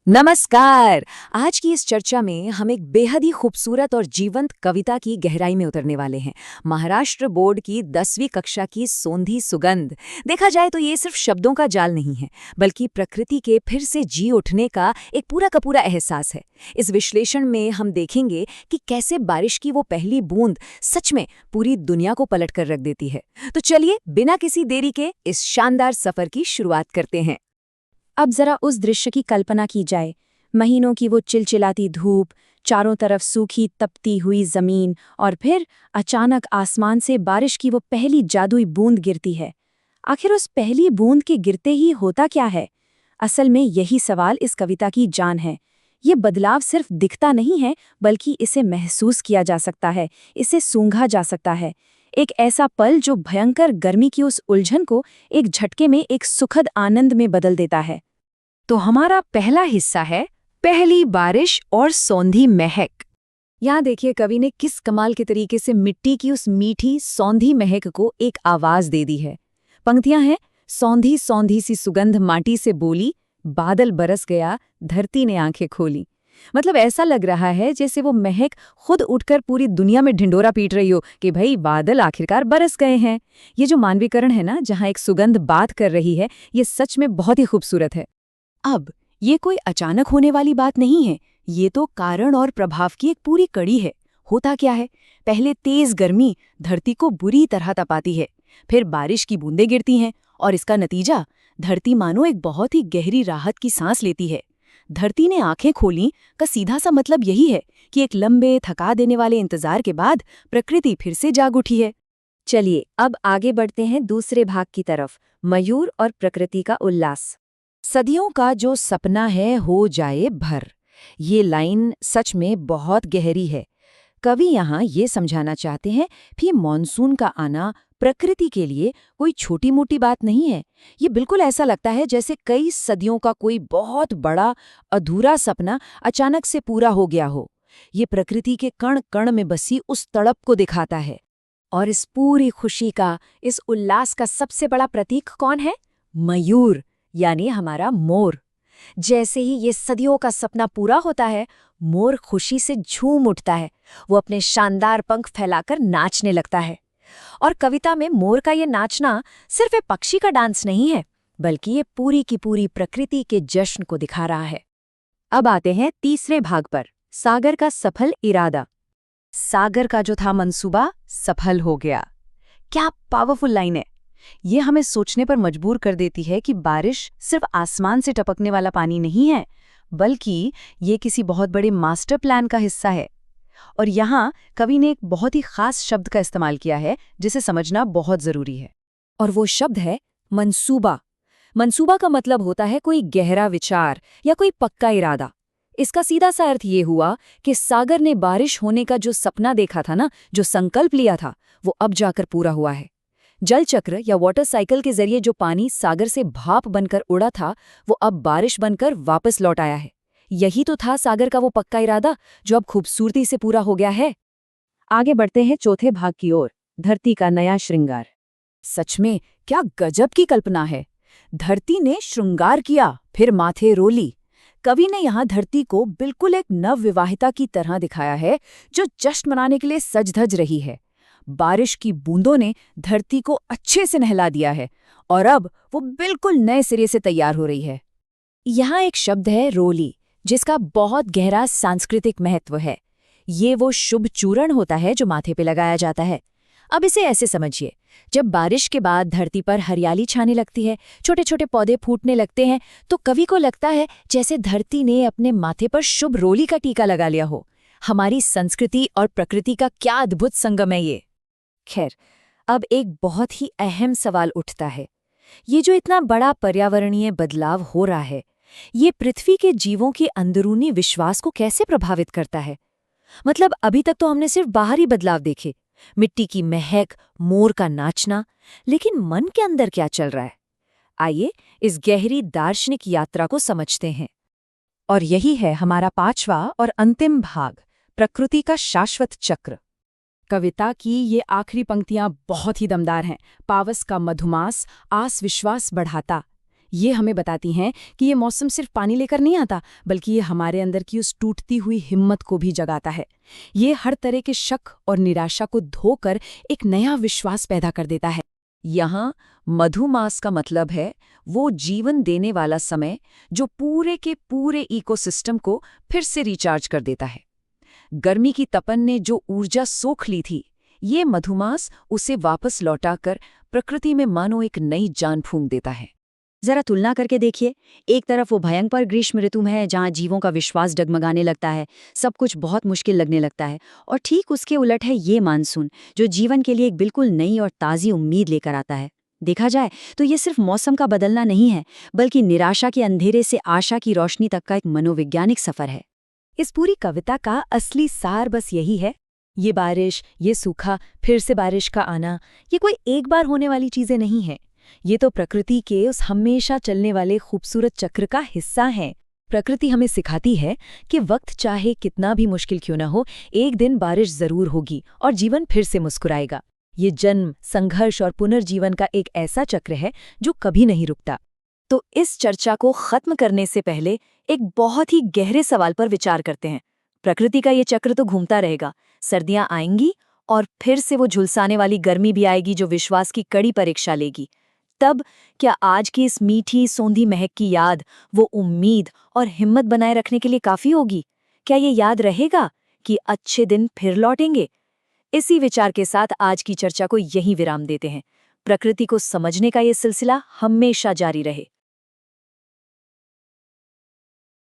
नमस्कार। आज की इस चर्चा में हम एक बेहद ही खूबसूरत और जीवंत कविता की गहराई में उतरने वाले हैं। महाराष्ट्र बोर्ड की 10वीं कक्षा की सोंधी सुगंध। देखा जाए तो ये सिर्फ शब्दों का जाल नहीं है, बल्कि प्रकृति के फिर से जी उठने का एक पूरा का पूरा एहसास है। इस विश्लेषण में हम देखेंगे कि कैसे बारिश की वो पहली बूंद सच में पूरी दुनिया को पलट कर रख देती है। तो चलिए बिना किसी देरी के इस शानदार सफर की शुरुआत करते हैं। अब जरा उस दृश्य की कल्पना की जाए। महीनों की वो चिलचिलाती धूप, चारों तरफ सूखी तपती हुई जमीन, और फिर अचानक आसमान से बारिश की वो पहली जादुई बूंद गिरती है। आखिर उस पहली बूंद के गिरते ही होता क्या है? असल में यही सवाल इस कविता की जान है। ये बदलाव सिर्फ दिखता नहीं है, बल्कि इसे महसूस किया जा सकता है, इसे सूंघा जा सकता है। एक ऐसा पल जो भयंकर गर्मी की उस उलझन को एक झटके में एक सुखद आनंद में बदल देता है। तो हमारा पहला हिस्सा है पहली बारिश और सौंधी महक। यहाँ देखिए कवि ने किस कमाल के तरीके से मिट्टी की उस मीठी सौंधी महक को एक आवाज दे दी है। पंक्तियां हैं, सौंधी सौंधी सी सुगंध माटी से बोली, बादल बरस गया, धरती ने आंखें खोली। मतलब ऐसा लग रहा है जैसे वो महक खुद उठकर पूरी दुनिया में ढिंडोरा पीट रही हो कि भाई बादल आखिरकार बरस गए हैं। ये जो मानवीकरण है ना, जहाँ एक सुगंध बात कर रही है, ये सच में बहुत ही खूबसूरत है। अब ये कोई अचानक होने वाली बात नहीं है, ये तो कारण और प्रभाव की एक पूरी कड़ी है। होता क्या है, पहले तेज गर्मी धरती को बुरी तरह तपाती है, फिर बारिश की बूंदें गिरती हैं और इसका नतीजा धरती मानो एक बहुत ही गहरी राहत की सांस लेती है। धरती ने आंखें खोली का सीधा सा मतलब यही है कि एक लंबे थका देने वाले इंतजार के बाद प्रकृति फिर से जाग उठी है। चलिए अब आगे बढ़ते हैं दूसरे भाग की तरफ, मयूर और प्रकृति का उल्लास। सदियों का जो सपना है हो जाए भर। ये लाइन सच में बहुत गहरी है। कवि यहाँ ये समझाना चाहते हैं कि मॉनसून का आना प्रकृति के लिए कोई छोटी मोटी बात नहीं है। ये बिल्कुल ऐसा लगता है जैसे कई सदियों का कोई बहुत बड़ा अधूरा सपना अचानक से पूरा हो गया हो। ये प्रकृति के कण कण में बसी उस तड़प को दिखाता है। और इस पूरी खुशी का, इस उल्लास का सबसे बड़ा प्रतीक कौन है? मयूर, यानी हमारा मोर। जैसे ही ये सदियों का सपना पूरा होता है, मोर खुशी से झूम उठता है। वो अपने शानदार पंख फैलाकर नाचने लगता है। और कविता में मोर का ये नाचना सिर्फ एक पक्षी का डांस नहीं है, बल्कि ये पूरी की पूरी प्रकृति के जश्न को दिखा रहा है। अब आते हैं तीसरे भाग पर, सागर का सफल इरादा। सागर का जो था मंसूबा सफल हो गया। क्या पावरफुल लाइन है। ये हमें सोचने पर मजबूर कर देती है कि बारिश सिर्फ आसमान से टपकने वाला पानी नहीं है, बल्कि ये किसी बहुत बड़े मास्टर प्लान का हिस्सा है। और यहाँ कवि ने एक बहुत ही खास शब्द का इस्तेमाल किया है जिसे समझना बहुत जरूरी है। और वो शब्द है मंसूबा। मंसूबा का मतलब होता है कोई गहरा विचार या कोई पक्का इरादा। इसका सीधा सा अर्थ ये हुआ कि सागर ने बारिश होने का जो सपना देखा था ना, जो संकल्प लिया था, वो अब जाकर पूरा हुआ है। जल चक्र या वाटर साइकिल के जरिए जो पानी सागर से भाप बनकर उड़ा था, वो अब बारिश बनकर वापस लौट आया है। यही तो था सागर का वो पक्का इरादा जो अब खूबसूरती से पूरा हो गया है। आगे बढ़ते हैं चौथे भाग की ओर, धरती का नया श्रृंगार। सच में क्या गजब की कल्पना है। धरती ने श्रृंगार किया, फिर माथे रोली। कवि ने यहाँ धरती को बिल्कुल एक नवविवाहिता की तरह दिखाया है जो जश्न मनाने के लिए सज धज रही है। बारिश की बूंदों ने धरती को अच्छे से नहला दिया है और अब वो बिल्कुल नए सिरे से तैयार हो रही है। यहाँ एक शब्द है रोली, जिसका बहुत गहरा सांस्कृतिक महत्व है। ये वो शुभ चूर्ण होता है जो माथे पे लगाया जाता है। अब इसे ऐसे समझिए, जब बारिश के बाद धरती पर हरियाली छाने लगती है, छोटे छोटे पौधे फूटने लगते हैं, तो कवि को लगता है जैसे धरती ने अपने माथे पर शुभ रोली का टीका लगा लिया हो। हमारी संस्कृति और प्रकृति का क्या अद्भुत संगम है ये। खैर, अब एक बहुत ही अहम सवाल उठता है। ये जो इतना बड़ा पर्यावरणीय बदलाव हो रहा है, ये पृथ्वी के जीवों के अंदरूनी विश्वास को कैसे प्रभावित करता है? मतलब अभी तक तो हमने सिर्फ बाहरी बदलाव देखे, मिट्टी की महक, मोर का नाचना, लेकिन मन के अंदर क्या चल रहा है? आइए इस गहरी दार्शनिक यात्रा को समझते हैं। और यही है हमारा पांचवा और अंतिम भाग, प्रकृति का शाश्वत चक्र। कविता की ये आखिरी पंक्तियां बहुत ही दमदार हैं। पावस का मधुमास आस विश्वास बढ़ाता। ये हमें बताती हैं कि ये मौसम सिर्फ पानी लेकर नहीं आता, बल्कि ये हमारे अंदर की उस टूटती हुई हिम्मत को भी जगाता है। ये हर तरह के शक और निराशा को धोकर एक नया विश्वास पैदा कर देता है। यहाँ मधुमास का मतलब है वो जीवन देने वाला समय जो पूरे के पूरे इकोसिस्टम को फिर से रिचार्ज कर देता है। गर्मी की तपन ने जो ऊर्जा सोख ली थी, ये मधुमास उसे वापस लौटाकर प्रकृति में मानो एक नई जान फूंक देता है। जरा तुलना करके देखिए, एक तरफ वो भयंकर ग्रीष्म ऋतु है जहाँ जीवों का विश्वास डगमगाने लगता है, सब कुछ बहुत मुश्किल लगने लगता है, और ठीक उसके उलट है ये मानसून जो जीवन के लिए एक बिल्कुल नई और ताज़ी उम्मीद लेकर आता है। देखा जाए तो ये सिर्फ मौसम का बदलना नहीं है, बल्कि निराशा के अंधेरे से आशा की रोशनी तक का एक मनोवैज्ञानिक सफर है। इस पूरी कविता का असली सार बस यही है, ये बारिश, ये सूखा, फिर से बारिश का आना, ये कोई एक बार होने वाली चीजें नहीं हैं। ये तो प्रकृति के उस हमेशा चलने वाले खूबसूरत चक्र का हिस्सा है। प्रकृति हमें सिखाती है कि वक्त चाहे कितना भी मुश्किल क्यों न हो, एक दिन बारिश जरूर होगी और जीवन फिर से मुस्कुराएगा। ये जन्म, संघर्ष और पुनर्जीवन का एक ऐसा चक्र है जो कभी नहीं रुकता। तो इस चर्चा को खत्म करने से पहले एक बहुत ही गहरे सवाल पर विचार करते हैं। प्रकृति का ये चक्र तो घूमता रहेगा, सर्दियां आएंगी और फिर से वो झुलसाने वाली गर्मी भी आएगी जो विश्वास की कड़ी परीक्षा लेगी। तब क्या आज की इस मीठी सोंधी महक की याद वो उम्मीद और हिम्मत बनाए रखने के लिए काफी होगी? क्या ये याद रहेगा कि अच्छे दिन फिर लौटेंगे? इसी विचार के साथ आज की चर्चा को यहीं विराम देते हैं। प्रकृति को समझने का ये सिलसिला हमेशा जारी रहे।